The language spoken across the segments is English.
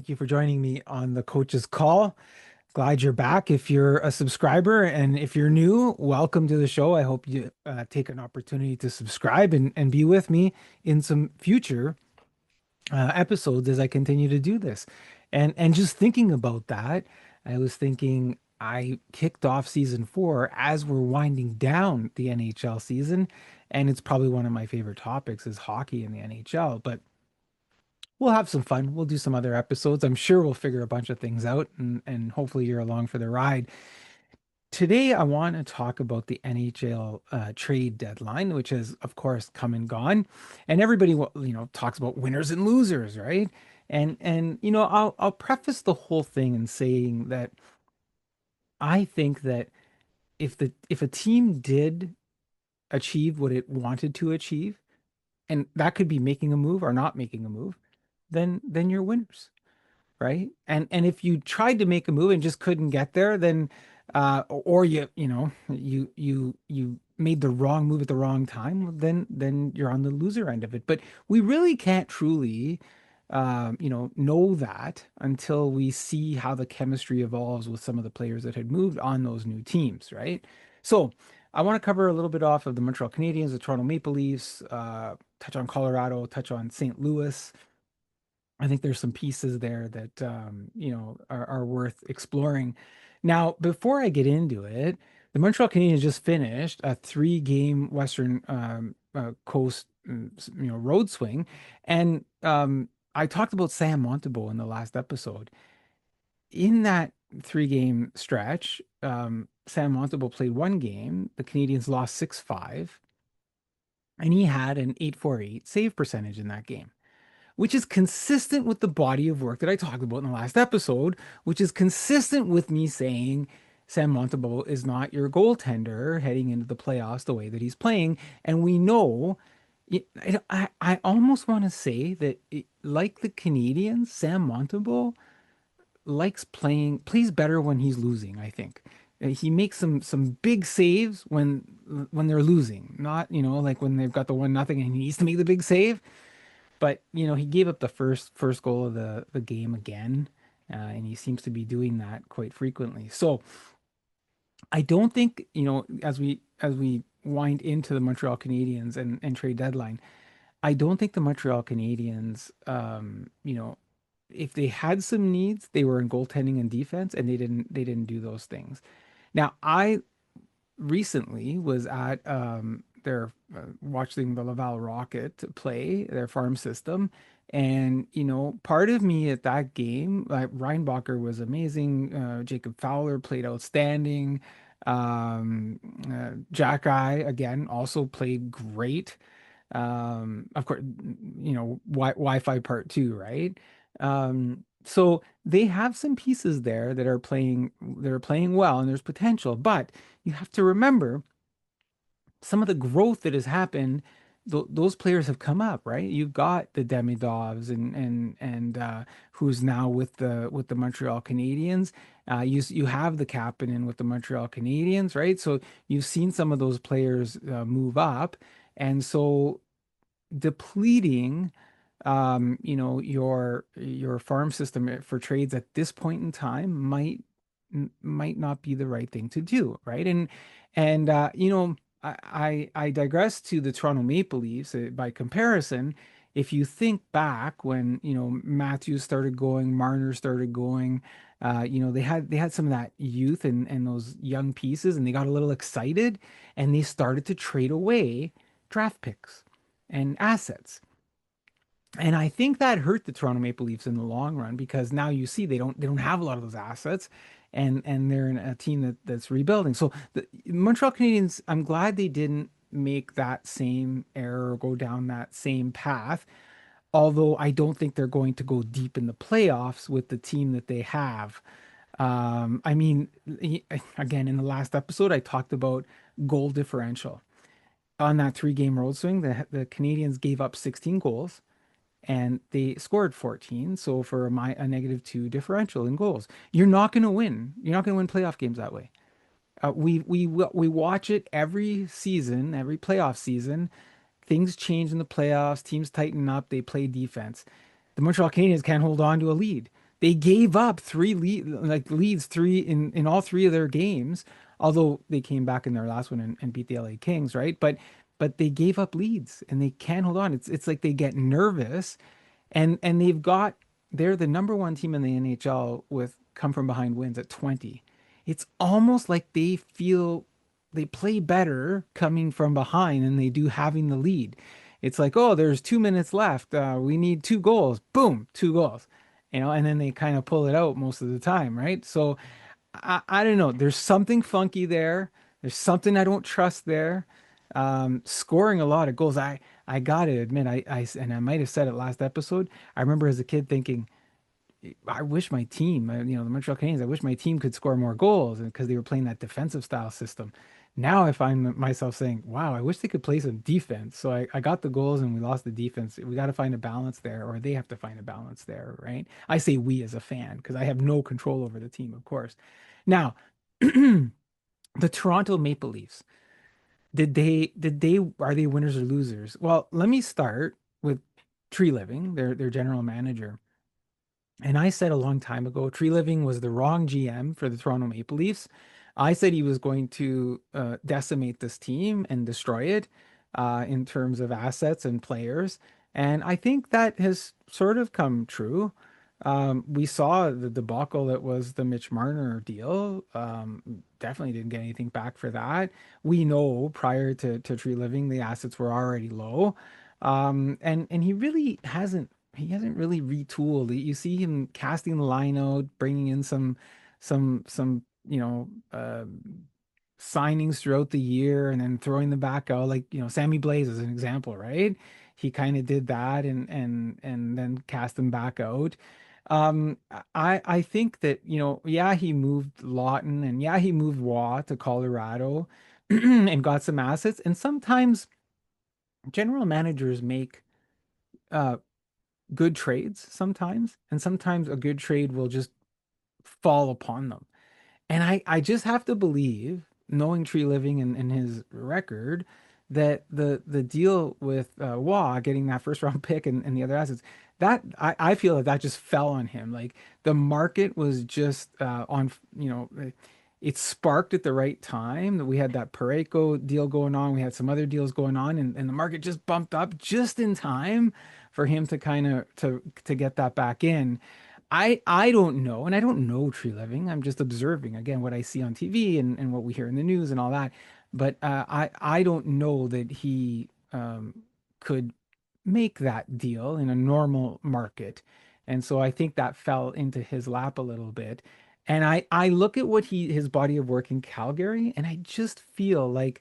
Thank you for joining me on the coach's call. Glad you're back. If you're a subscriber and if you're new, welcome to the show. I hope you take an opportunity to subscribe and be with me in some future episodes as I continue to do this. And just thinking about that, I was thinking I kicked off season 4 as we're winding down the NHL season, and it's probably one of my favorite topics is hockey in the NHL. But we'll have some fun. We'll do some other episodes. I'm sure we'll figure a bunch of things out and hopefully you're along for the ride. Today, I want to talk about the NHL trade deadline, which has, of course, come and gone. And everybody, talks about winners and losers, right? And I'll preface the whole thing in saying that I think that if a team did achieve what it wanted to achieve, and that could be making a move or not making a move, then you're winners, right? And if you tried to make a move and just couldn't get there, then or you made the wrong move at the wrong time, then you're on the loser end of it. But we really can't truly know that until we see how the chemistry evolves with some of the players that had moved on those new teams, right? So I want to cover a little bit off of the Montreal Canadiens, the Toronto Maple Leafs, touch on Colorado, touch on St. Louis. I think there's some pieces there that are worth exploring. Now, before I get into it, the Montreal Canadiens just finished a 3-game Western Coast road swing, and I talked about Sam Montembeault in the last episode. In that 3-game stretch, Sam Montembeault played 1 game. The Canadiens lost 6-5, and he had an 848 save percentage in that game, which is consistent with the body of work that I talked about in the last episode, which is consistent with me saying Sam Montembeault is not your goaltender heading into the playoffs the way that he's playing. And we know, I almost want to say that, like the Canadians, Sam Montembeault plays better when he's losing, I think. He makes some big saves when they're losing, not, like when they've got the 1-0 and he needs to make the big save. But he gave up the first goal of the game again, and he seems to be doing that quite frequently. So I don't think as we wind into the Montreal Canadiens and trade deadline, I don't think the Montreal Canadiens, if they had some needs, they were in goaltending and defense, and they didn't do those things. Now I recently was at their watching the Laval Rocket play their farm system. And, part of me at that game, like Reinbacher was amazing. Jacob Fowler played outstanding. Jack Eye, again, also played great. Of course, Wi-Fi part two, right? So they have some pieces there that are playing well, and there's potential, but you have to remember some of the growth that has happened. Those players have come up, right? You've got the Demidovs and who's now with the Montreal Canadiens. You have the Kapanen with the Montreal Canadiens, right? So you've seen some of those players move up, and so depleting your farm system for trades at this point in time might not be the right thing to do, right? And I digress to the Toronto Maple Leafs. By comparison, if you think back when Matthews started going, Marner started going, they had some of that youth and those young pieces, and they got a little excited, and they started to trade away draft picks and assets. And I think that hurt the Toronto Maple Leafs in the long run, because now you see they don't have a lot of those assets, and they're in a team that's rebuilding. So the Montreal Canadiens, I'm glad they didn't make that same error or go down that same path. Although I don't think they're going to go deep in the playoffs with the team that they have. I mean, again, in the last episode, I talked about goal differential. On that 3-game road swing, the Canadians gave up 16 goals and they scored 14. So for a -2 differential in goals, you're not going to win. You're not going to win playoff games that way. We watch it every season, every playoff season. Things change in the playoffs. Teams tighten up. They play defense. The Montreal Canadiens can't hold on to a lead. They gave up leads three in all three of their games, although they came back in their last one and beat the LA Kings, right? But they gave up leads and they can't hold on. It's like they get nervous and they're the number one team in the NHL with come from behind wins at 20. It's almost like they feel they play better coming from behind than they do having the lead. It's like, oh, there's 2 minutes left. We need two goals. Boom, two goals. And then they kind of pull it out most of the time, right? So I don't know. There's something funky there. There's something I don't trust there. Scoring a lot of goals. I gotta admit, and I might have said it last episode. I remember as a kid thinking, I wish my team, the Montreal Canadiens, I wish my team could score more goals because they were playing that defensive style system. Now I find myself saying, wow, I wish they could play some defense. So I got the goals and we lost the defense. We got to find a balance there, or they have to find a balance there, right? I say we as a fan because I have no control over the team, of course. Now, the Toronto Maple Leafs, are they winners or losers? Well, let me start with Treliving, their general manager. And I said a long time ago, Treliving was the wrong GM for the Toronto Maple Leafs. I said he was going to decimate this team and destroy it in terms of assets and players. And I think that has sort of come true. We saw the debacle that was the Mitch Marner deal. Definitely didn't get anything back for that. We know prior to Treliving, the assets were already low. And he hasn't really retooled. You see him casting the line out, bringing in some signings throughout the year, and then throwing them back out. Like Sammy Blaze is an example, right? He kind of did that and then cast them back out. I think that yeah, he moved Lawton and yeah, he moved Waugh to Colorado and got some assets. And sometimes general managers make uh good trades sometimes, and sometimes a good trade will just fall upon them. And I just have to believe, knowing Tree Living and his record, that the deal with Waugh getting that first round pick and the other assets, that I feel like that just fell on him. Like the market was just it sparked at the right time that we had that Pareko deal going on. We had some other deals going on, and the market just bumped up just in time for him to kind of to get that back in. I don't know, and I don't know Tree Living. I'm just observing again what I see on TV and what we hear in the news and all that. But I don't know that he could make that deal in a normal market, and so I think that fell into his lap a little bit. And I look at what his body of work in Calgary, and I just feel like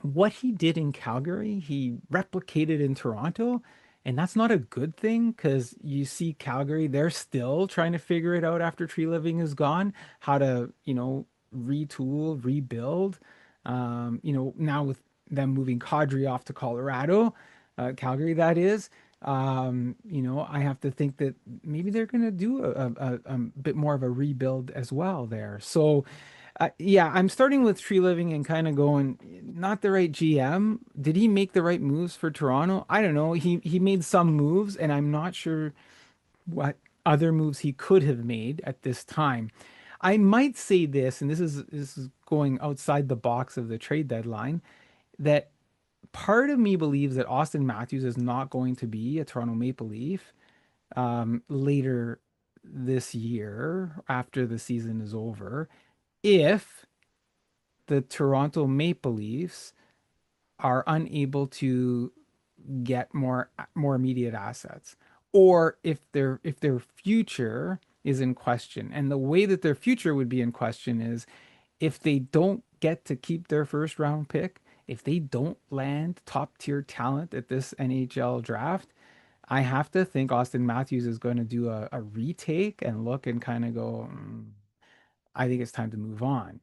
what he did in Calgary, he replicated in Toronto. And that's not a good thing because you see Calgary, they're still trying to figure it out after Tree Living is gone, how to, retool, rebuild. Now with them moving Kadri off to Colorado, Calgary, that is, I have to think that maybe they're going to do a bit more of a rebuild as well there. So, yeah, I'm starting with Tree Living and kind of going, not the right GM. Did he make the right moves for Toronto? I don't know. He made some moves, and I'm not sure what other moves he could have made at this time. I might say this, and this is going outside the box of the trade deadline, that part of me believes that Auston Matthews is not going to be a Toronto Maple Leaf later this year after the season is over if the Toronto Maple Leafs are unable to get more immediate assets, or if their future is in question. And the way that their future would be in question is if they don't get to keep their first round pick, if they don't land top tier talent at this NHL draft, I have to think Auston Matthews is going to do a retake and look and kind of go, I think it's time to move on.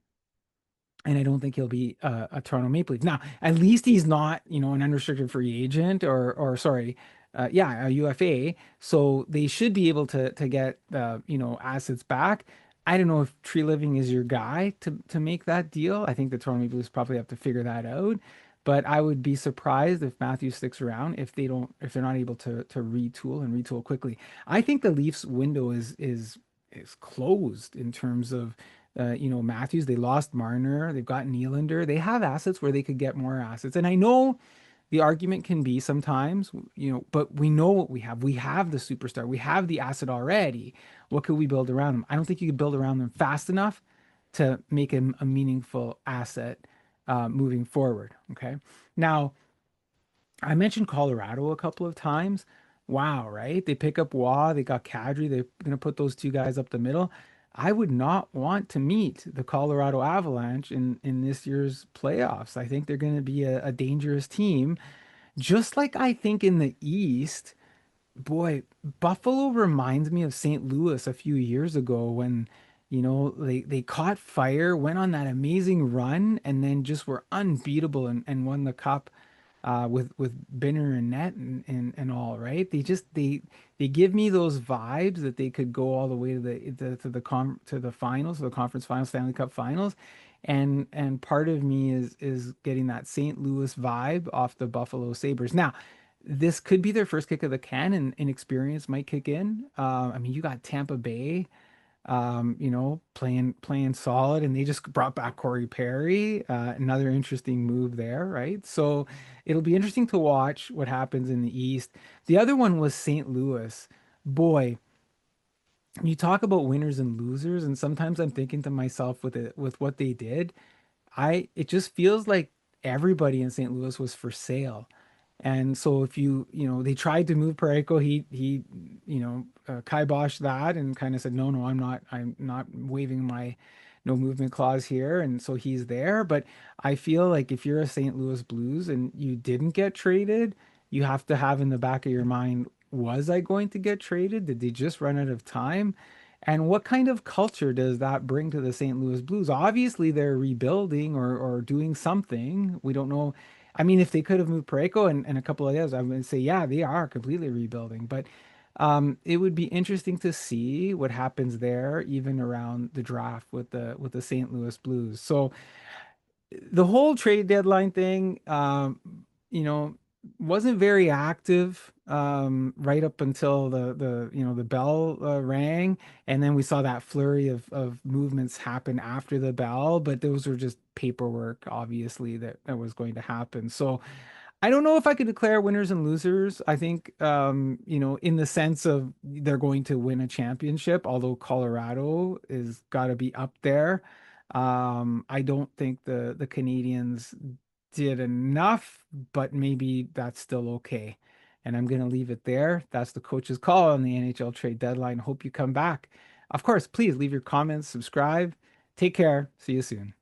And I don't think he'll be a Toronto Maple Leaf. Now, at least he's not, an unrestricted free agent or sorry, yeah, a UFA. So they should be able to get assets back. I don't know if Tree Living is your guy to make that deal. I think the Toronto Maple Leafs probably have to figure that out. But I would be surprised if Matthews sticks around if they're not able to retool quickly. I think the Leafs window is closed in terms of Matthews. They lost Marner, they've got Nylander. They have assets where they could get more assets. And I know the argument can be sometimes, but we know what we have. We have the superstar. We have the asset already. What could we build around them? I don't think you could build around them fast enough to make him a meaningful asset moving forward. Okay. Now, I mentioned Colorado a couple of times. Wow, right? They pick up Waugh, they got Kadri, they're going to put those two guys up the middle. I would not want to meet the Colorado Avalanche in this year's playoffs. I think they're going to be a dangerous team. Just like I think in the East, boy, Buffalo reminds me of St. Louis a few years ago when, they caught fire, went on that amazing run, and then just were unbeatable and won the cup with Binner and net and all, right? They give me those vibes that they could go all the way to the finals, to the conference finals, Stanley Cup finals. And part of me is getting that St. Louis vibe off the Buffalo Sabres. Now, this could be their first kick of the can, and inexperience might kick in. I mean, you got Tampa Bay, playing solid, and they just brought back Corey Perry. Another interesting move there, right? So it'll be interesting to watch what happens in the East. The other one was St. Louis. Boy, you talk about winners and losers, and sometimes I'm thinking to myself with what they did. It just feels like everybody in St. Louis was for sale. And so if they tried to move Pareko, he kiboshed that and kind of said, no, no, I'm not waiving my no movement clause here. And so he's there. But I feel like if you're a St. Louis Blues and you didn't get traded, you have to have in the back of your mind, was I going to get traded? Did they just run out of time? And what kind of culture does that bring to the St. Louis Blues? Obviously, they're rebuilding or doing something. We don't know. I mean, if they could have moved Pareko and a couple of others, I would say, yeah, they are completely rebuilding. But it would be interesting to see what happens there, even around the draft with the St. Louis Blues. So the whole trade deadline thing, you know, wasn't very active right up until the bell rang, and then we saw that flurry of movements happen after the bell. But those were just paperwork, obviously, that was going to happen. So I don't know if I could declare winners and losers. I think, in the sense of they're going to win a championship, although Colorado is got to be up there. I don't think the Canadians did enough, but maybe that's still okay. And I'm going to leave it there. That's the coach's call on the NHL trade deadline. Hope you come back. Of course, please leave your comments, subscribe. Take care. See you soon.